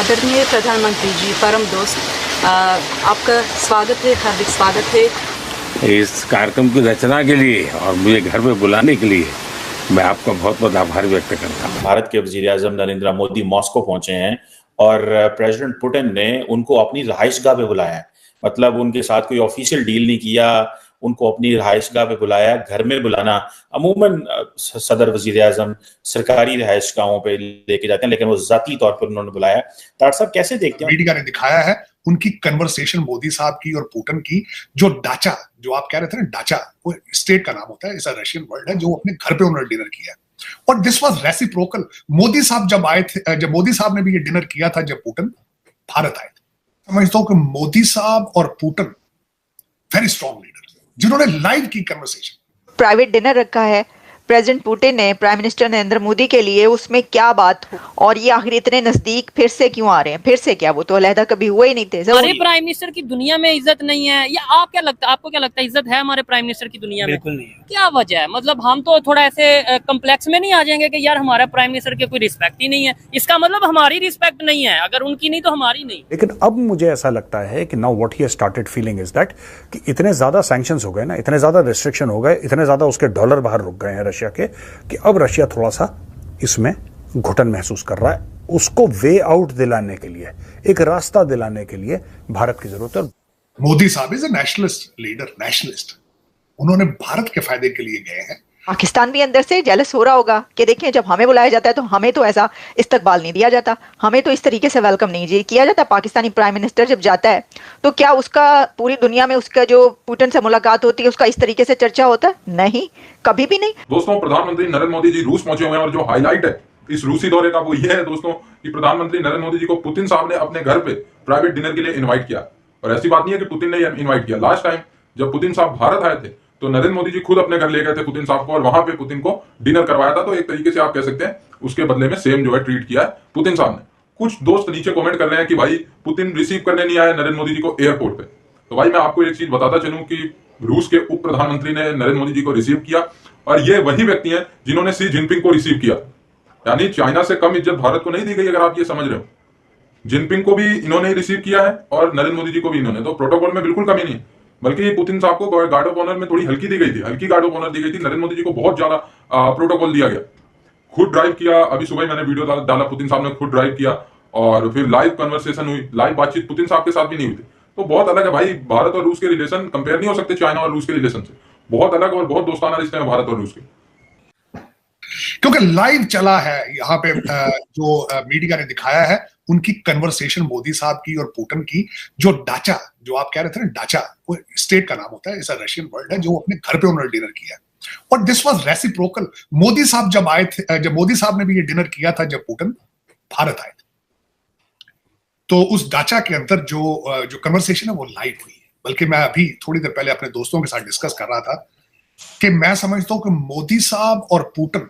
आदरणीय प्रधानमंत्री जी, परम दोस्त, आपका स्वागत है, हार्दिक स्वागत है। इस कार्यक्रम की रचना के लिए और मुझे घर में बुलाने के लिए मैं आपका बहुत बहुत आभार व्यक्त करता हूँ। भारत के वज़ीर-ए-आज़म नरेंद्र मोदी मॉस्को पहुंचे हैं और प्रेसिडेंट पुतिन ने उनको अपनी रहायशगाह पे बुलाया है। मतलब उनके साथ कोई ऑफिशियल डील नहीं किया, उनको अपनी रहायशगाह पे बुलाया। घर में बुलाना अमूमन सदर वज़ीर-ए-आज़म सरकारी रहायशगाहों पे लेके जाते हैं, लेकिन वो ज़ाती तौर पर उन्होंने बुलाया। तार साहब कैसे देखते हैं? मीडिया ने दिखाया है उनकी कन्वर्सेशन मोदी साहब की और पुतिन की, जो डाचा, जो आप कह रहे थे ना, डाचा वो स्टेट का नाम होता है, ऐसा रशियन वर्ड है, जो अपने घर पे उन्होंने डिनर किया। और दिस वाज रेसिप्रोकल। मोदी साहब जब आए थे, जब मोदी साहब ने भी ये डिनर किया था जब पुतिन भारत आए थे। समझता हूं कि मोदी साहब और पुतिन वेरी स्ट्रॉन्ग लीडर, जिन्होंने लाइव की कन्वर्सेशन। प्राइवेट डिनर रखा है प्रेसिडेंट पुतिन ने प्राइम मिनिस्टर नरेंद्र मोदी के लिए, उसमें क्या बात हो, और ये आखिर इतने नजदीक फिर से क्यों आ रहे हैं? फिर से क्या, वो तो अलहदा कभी हुए ही नहीं थे। हमारे प्राइम मिनिस्टर की दुनिया में इज्जत नहीं है, या आप क्या लगता है, आपको क्या लगता है इज्जत है हमारे प्राइम मिनिस्टर की दुनिया में? बिल्कुल नहीं है। क्या वजह है? मतलब हम तो थोड़ा ऐसे कम्प्लेक्स में नहीं आ जाएंगे कि यार हमारा प्राइम मिनिस्टर की कोई रिस्पेक्ट ही नहीं है, इसका मतलब हमारी रिस्पेक्ट नहीं है, अगर उनकी नहीं तो हमारी नहीं। लेकिन अब मुझे ऐसा लगता है कि now what he has started feeling is that कि इतने ज्यादा सैंक्शंस हो गए ना, इतने ज्यादा रिस्ट्रिक्शन हो गए, इतने ज्यादा उसके डॉलर बाहर रुक गए हैं रशिया के, कि अब रशिया थोड़ा सा इसमें घुटन महसूस कर रहा है। उसको वे आउट दिलाने के लिए, एक रास्ता दिलाने के लिए भारत की जरूरत है। मोदी साहब is a nationalist leader, nationalist. उन्होंने भारत के फायदे के लिए गए हैं। पाकिस्तान भी अंदर से जेलस हो रहा होगा कि देखिए, जब हमें बुलाया जाता है तो हमें तो ऐसा इस्तकबाल नहीं दिया जाता, हमें तो इस तरीके से वेलकम नहीं किया जाता। पाकिस्तानी प्राइम मिनिस्टर जब जाता है तो क्या उसका पूरी दुनिया में उसका जो पुतिन से मुलाकात होती है उसका इस तरीके से चर्चा होता है? नहीं, कभी भी नहीं। दोस्तों, प्रधानमंत्री नरेंद्र मोदी जी रूस पहुंचे हुए हैं और जो हाईलाइट है इस रूसी दौरे का वो ये है दोस्तों कि प्रधानमंत्री नरेंद्र मोदी जी को पुतिन साहब ने अपने घर पे प्राइवेट डिनर के लिए इनवाइट किया। और ऐसी बात नहीं है कि पुतिन ने इनवाइट किया। लास्ट टाइम जब पुतिन साहब भारत आए थे तो नरेंद्र मोदी जी खुद अपने घर ले गए थे पुतिन साहब को और वहां पे पुतिन को डिनर करवाया था। तो एक तरीके से आप कह सकते हैं उसके बदले में सेम जो है ट्रीट किया है पुतिन साहब ने। कुछ दोस्त नीचे कमेंट कर रहे हैं कि भाई पुतिन रिसीव करने नहीं आए नरेंद्र मोदी जी को एयरपोर्ट पे। तो भाई मैं आपको एक चीज बताता चलूं कि रूस के उप प्रधानमंत्री ने नरेंद्र मोदी जी को रिसीव किया और ये वही व्यक्ति हैं जिन्होंने शी जिनपिंग को रिसीव किया। यानी चाइना से कम इज्जत भारत को नहीं दी गई, अगर आप ये समझ रहे हो। जिनपिंग को भी इन्होंने रिसीव किया है और नरेंद्र मोदी जी को भी इन्होंने, तो प्रोटोकॉल में बिल्कुल कमी नहीं है। बल्कि पुतिन साहब को गार्ड ऑफ ऑनर में थोड़ी हल्की दी गई थी, हल्की गार्ड ऑफ ऑनर दी गई थी। नरेंद्र मोदी जी को बहुत ज्यादा प्रोटोकॉल दिया गया। खुद ड्राइव किया, अभी सुबह मैंने वीडियो डाला, पुतिन साहब ने खुद ड्राइव किया और फिर लाइव कन्वर्सेशन हुई, लाइव बातचीत पुतिन साहब के साथ भी नहीं हुई थी। तो बहुत अलग है भाई, भारत और रूस के रिलेशन कंपेयर नहीं हो सकते चाइना और रूस के रिलेशन से। बहुत अलग और बहुत दोस्ताना रिश्ते हैं भारत और रूस के। क्योंकि लाइव चला है यहाँ पे, जो मीडिया ने दिखाया है उनकी कन्वर्सेशन मोदी साहब की और पुतिन की, जो डाचा, जो आप कह रहे थे ना, डाचा वो स्टेट का नाम होता है, ऐसा रशियन वर्ड है, जो अपने घर पे उन्होंने डिनर किया। और दिस वाज रेसिप्रोकल। मोदी साहब जब आए थे, जब मोदी साहब ने भी ये डिनर किया था जब पुतिन भारत आए थे, तो उस डाचा के अंदर जो कन्वर्सेशन है वो लाइव हुई है। बल्कि मैं अभी थोड़ी देर पहले अपने दोस्तों के साथ डिस्कस कर रहा था कि मैं समझता हूं कि मोदी साहब और पुतिन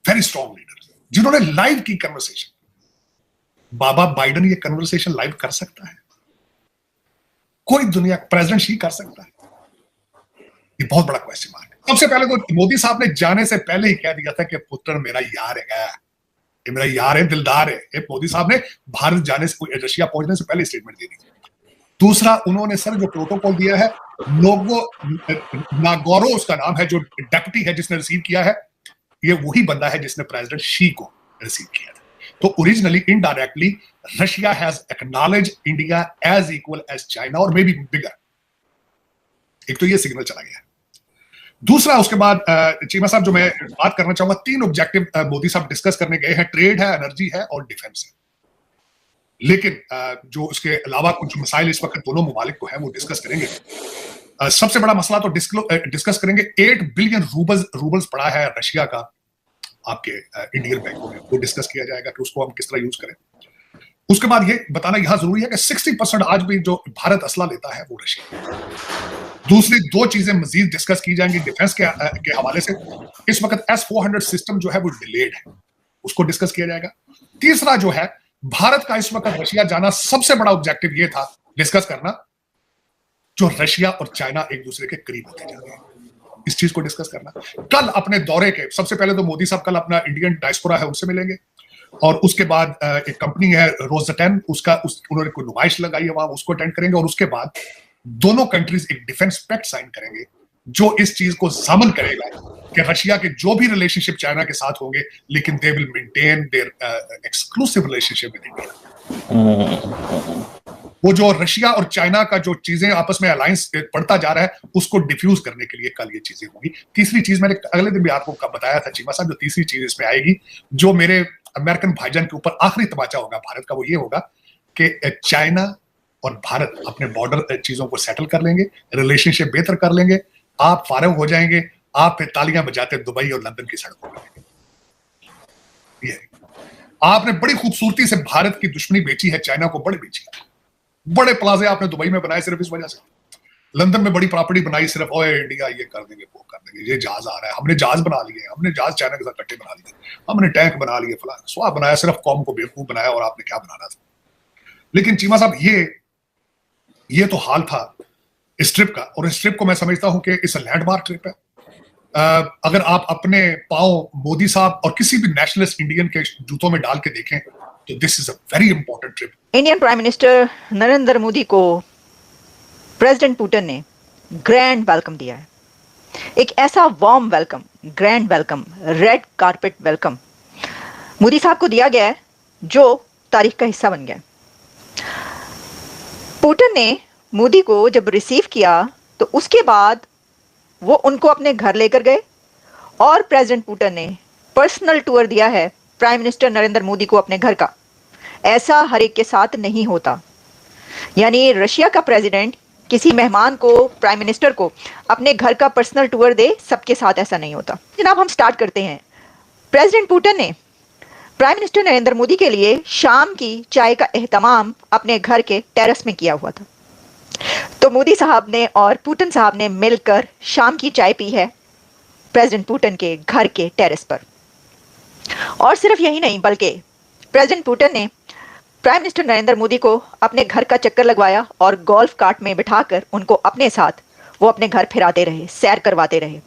वेरी स्ट्रॉन्ग लीडर, जिन्होंने लाइव की कन्वर्सेशन। बाबा बाइडेन ये कन्वर्सेशन लाइव कर सकता है? कोई दुनिया प्रेसिडेंट ही कर सकता है? ये बहुत बड़ा क्वेश्चन मार्क है। सबसे पहले तो मोदी साहब ने जाने से पहले ही कह दिया था कि पुतिन मेरा यार है, ये मेरा यार है, दिलदार है। ये मोदी साहब ने भारत जाने से, रशिया पहुंचने से पहले स्टेटमेंट दे दी। दूसरा, उन्होंने सर जो प्रोटोकॉल दिया है, लोगो नागोरो उसका नाम है, जो डेप्यूटी है जिसने रिसीव किया है, ये वही बंदा है जिसने प्रेसिडेंट शी को रिसीव किया था। तो originally indirectly Russia has acknowledge India as equal as China और मे बी बिगर। एक तो ये सिग्नल चला गया। दूसरा, उसके बाद चीमा साहब जो मैं बात करना चाहूंगा, 3 ऑब्जेक्टिव मोदी साहब डिस्कस करने गए हैं। ट्रेड है, एनर्जी है और डिफेंस है। लेकिन जो उसके अलावा कुछ मसाइल इस वक्त दोनों ममालिक को है वो डिस्कस करेंगे। सबसे बड़ा मसला तो डिस्कस करेंगे, 8 बिलियन रूबल्स पड़ा है रशिया का आपके इंडियन बैंकों में, वो डिस्कस किया जाएगा कि उसको हम किस तरह यूज करें। उसके बाद ये बताना यहां जरूरी है कि 60% आज भी जो भारत असला लेता है वो रशिया। दूसरी 2 चीजें मजीद डिस्कस की जाएंगी डिफेंस के हवाले से। इस वक्त S-400 सिस्टम जो है वो डिलेड है, उसको डिस्कस किया जाएगा। तीसरा जो है, भारत का इस वक्त रशिया जाना सबसे बड़ा ऑब्जेक्टिव ये था डिस्कस करना, जो रशिया और चाइना एक दूसरे के करीब होते जा रहे हैं, इस चीज को डिस्कस करना। कल अपने दौरे के सबसे पहले तो मोदी साहब कल अपना इंडियन डायस्पोरा है उनसे मिलेंगे। और उसके बाद एक कंपनी है रोज़टेन, उन्होंने कोई नुमाइश लगाई है वहां, उसको अटेंड करेंगे। और उसके बाद दोनों कंट्रीज एक डिफेंस पैक्ट साइन करेंगे जो इस चीज को जामन करेगा कि रशिया के जो भी रिलेशनशिप चाइना के साथ होंगे, लेकिन they will maintain their exclusive relationship with India. वो जो रशिया और चाइना का जो चीजें आपस में अलायंस बढ़ता जा रहा है, उसको डिफ्यूज करने के लिए कल ये चीजें होंगी। तीसरी चीज मैंने अगले दिन भी आपको बताया था चीमा साहब, जो तीसरी चीज इसमें आएगी, जो मेरे अमेरिकन भाईजान के ऊपर आखिरी तमाचा होगा भारत का, वो ये होगा कि चाइना और भारत अपने बॉर्डर चीजों को सेटल कर लेंगे, रिलेशनशिप बेहतर कर लेंगे, आप फारग हो जाएंगे, आप फिर तालियां बजाते दुबई और लंदन की सड़कों पर। ये आपने बड़ी खूबसूरती से भारत की दुश्मनी बेची है, चाइना को बड़ी बेची है। बड़े प्लाजे आपने दुबई में बनाए सिर्फ इस वजह से, लंदन में बड़ी प्रॉपर्टी बनाई सिर्फ, ओए इंडिया ये कर देंगे वो कर देंगे, ये जहाज आ रहा है, हमने जहाज बना लिए, हमने जहाज चाइना के साथ कट्टे बना लिए, हमने टैंक बना लिए, फलाना स्वाब बनाया, सिर्फ कौम को बेवकूफ बनाया। और आपने क्या बनाना था? लेकिन चीमा साहब ये तो हाल था इस ट्रिप का, और इस ट्रिप को मैं समझता हूं कि इस लैंडमार्क ट्रिप है। अगर आप अपने पांव मोदी साहब और किसी भी नेशनलिस्ट इंडियन के जूतों में डाल के देखें तो this is a very important trip. Indian prime minister Narendra Modi को प्रेसिडेंट पुतिन ने ग्रैंड वेलकम दिया है। एक ऐसा warm welcome, grand welcome, red carpet welcome Modi साहब को दिया गया है जो तारीख का हिस्सा बन गया। पुतिन ने मोदी को जब रिसीव किया तो उसके बाद वो उनको अपने घर लेकर गए, और प्रेसिडेंट पुतिन ने पर्सनल टूर दिया है प्राइम मिनिस्टर नरेंद्र मोदी को अपने घर का। ऐसा हर एक के साथ नहीं होता, यानी रशिया का प्रेसिडेंट किसी मेहमान को, प्राइम मिनिस्टर को अपने घर का पर्सनल टूर दे, सबके साथ ऐसा नहीं होता। जनाब, हम स्टार्ट करते हैं। प्रेसिडेंट पुतिन ने प्राइम मिनिस्टर नरेंद्र मोदी के लिए शाम की चाय का एहतमाम अपने घर के टेरेस में किया हुआ था। तो मोदी साहब ने और पुतिन साहब ने मिलकर शाम की चाय पी है प्रेसिडेंट पुतिन के घर के टेरेस पर। और सिर्फ यही नहीं, बल्कि प्रेसिडेंट पुतिन ने प्राइम मिनिस्टर नरेंद्र मोदी को अपने घर का चक्कर लगवाया और गोल्फ कार्ट में बिठाकर उनको अपने साथ वो अपने घर फिराते रहे, सैर करवाते रहे।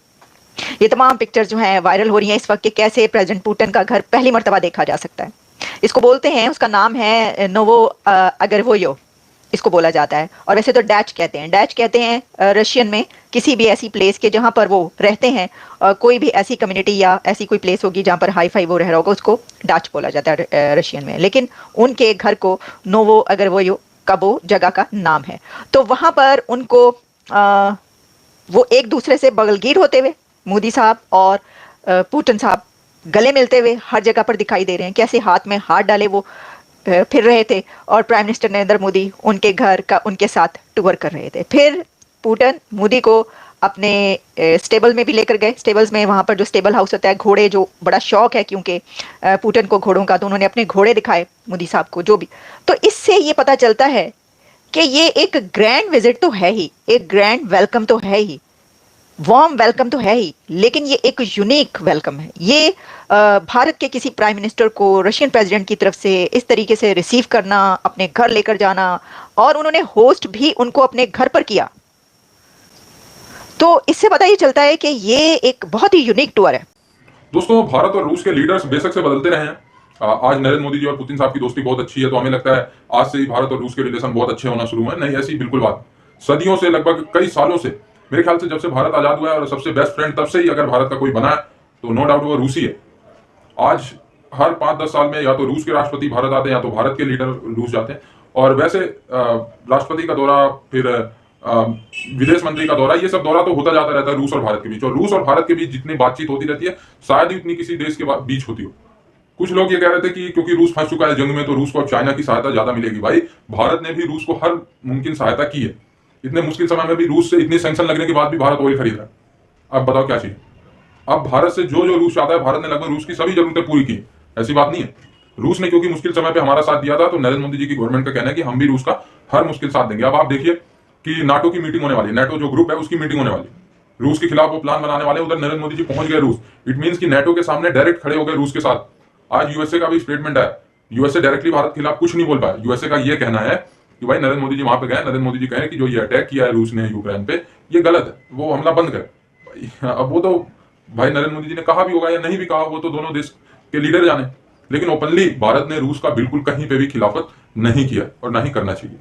ये तमाम पिक्चर्स जो हैं वायरल हो रही हैं इस वक्त कि कैसे प्रेसिडेंट पुतिन का घर पहली मर्तबा देखा जा सकता है। इसको बोलते हैं, उसका नाम है नोवो अगरवोयो इसको बोला जाता है, और वैसे तो डैच कहते हैं। डैच कहते हैं रशियन में किसी भी ऐसी प्लेस के जहाँ पर वो रहते हैं, कोई भी ऐसी कम्युनिटी या ऐसी कोई प्लेस होगी जहाँ पर हाई फाई वो रह रहा होगा, उसको डैच बोला जाता है रशियन में। लेकिन उनके घर को नोवो अगरवोयो का वो जगह का नाम है। तो वहाँ पर उनको वो एक दूसरे से बगलगीर होते हुए मोदी साहब और पुतिन साहब गले मिलते हुए हर जगह पर दिखाई दे रहे हैं। कैसे हाथ में हाथ डाले वो फिर रहे थे, और प्राइम मिनिस्टर नरेंद्र मोदी उनके घर का उनके साथ टूर कर रहे थे। फिर पुतिन मोदी को अपने स्टेबल में भी लेकर गए। स्टेबल्स में, वहाँ पर जो स्टेबल हाउस होता है, घोड़े, जो बड़ा शौक है क्योंकि पुतिन को घोड़ों का, तो उन्होंने अपने घोड़े दिखाए मोदी साहब को जो भी। तो इससे ये पता चलता है कि ये एक ग्रैंड विजिट तो है ही, एक ग्रैंड वेलकम तो है ही, वार्म वेलकम तो है ही, लेकिन ये एक यूनिक वेलकम है। ये भारत के किसी प्राइम मिनिस्टर को रशियन प्रेसिडेंट की तरफ से इस तरीके से रिसीव करना, अपने घर लेकर जाना, और उन्होंने होस्ट भी उनको अपने घर पर किया, तो इससे पता ये चलता है कि ये एक बहुत ही यूनिक टूर है। दोस्तों, भारत और रूस के लीडर्स बेशक से बदलते रहे हैं। आज नरेंद्र मोदी जी और पुतिन साहब की दोस्ती बहुत अच्छी है, तो हमें लगता है आज से ही भारत और रूस के रिलेशन बहुत अच्छे होना शुरू हुए। नहीं, ऐसी बिल्कुल बात सदियों से, लगभग कई सालों से, मेरे ख्याल से जब से भारत आजाद हुआ है, और सबसे बेस्ट फ्रेंड तब से ही अगर भारत का कोई बना है तो नो डाउट वो रूसी है। आज हर 5-10 साल में या तो रूस के राष्ट्रपति भारत आते हैं या तो भारत के लीडर रूस जाते हैं। और वैसे राष्ट्रपति का दौरा, फिर विदेश मंत्री का दौरा, ये सब दौरा तो होता जाता रहता है रूस और भारत के बीच। और रूस और भारत के बीच जितनी बातचीत होती रहती है, शायद ही उतनी किसी देश के बीच होती हो। कुछ लोग ये कह रहे थे कि क्योंकि रूस फंस चुका है जंग में, तो रूस को अब चाइना की सहायता ज्यादा मिलेगी। भाई, भारत ने भी रूस को हर मुमकिन सहायता की है। इतने मुश्किल समय में भी रूस से इतने सैंक्शन लगने के बाद भी भारत ऑयल खरीद रहा है। अब बताओ क्या चाहिए? अब भारत से जो जो रूस चाहता है, भारत ने लगभग रूस की सभी जरूरतें पूरी की। ऐसी बात नहीं है। रूस ने क्योंकि मुश्किल समय पे हमारा साथ दिया था, तो नरेंद्र मोदी जी की गवर्नमेंट का कहना है कि हम भी रूस का हर मुश्किल साथ देंगे। अब आप देखिए कि नाटो की मीटिंग होने वाली, नेटो जो ग्रुप है उसकी मीटिंग होने वाली, रूस के खिलाफ वो प्लान बनाने वाले, उधर नरेंद्र मोदी जी पहुंच गए रूस। इट मीन्स कि नेटो के सामने डायरेक्ट खड़े हो गए रूस के साथ। आज यूएसए का भी स्टेटमेंट है, यूएसए डायरेक्टली भारत के खिलाफ कुछ नहीं बोल पाया। यूएसए का ये कहना है कि भाई नरेंद्र मोदी जी वहां पे गए, नरेंद्र मोदी जी कहे कि जो ये अटैक किया है रूस ने यूक्रेन पे, ये गलत है, वो हमला बंद कर। अब वो तो भाई नरेंद्र मोदी जी ने कहा भी होगा या नहीं भी कहा, वो तो दोनों देश के लीडर जाने। लेकिन ओपनली भारत ने रूस का बिल्कुल कहीं पे भी खिलाफत नहीं किया और ना ही करना चाहिए।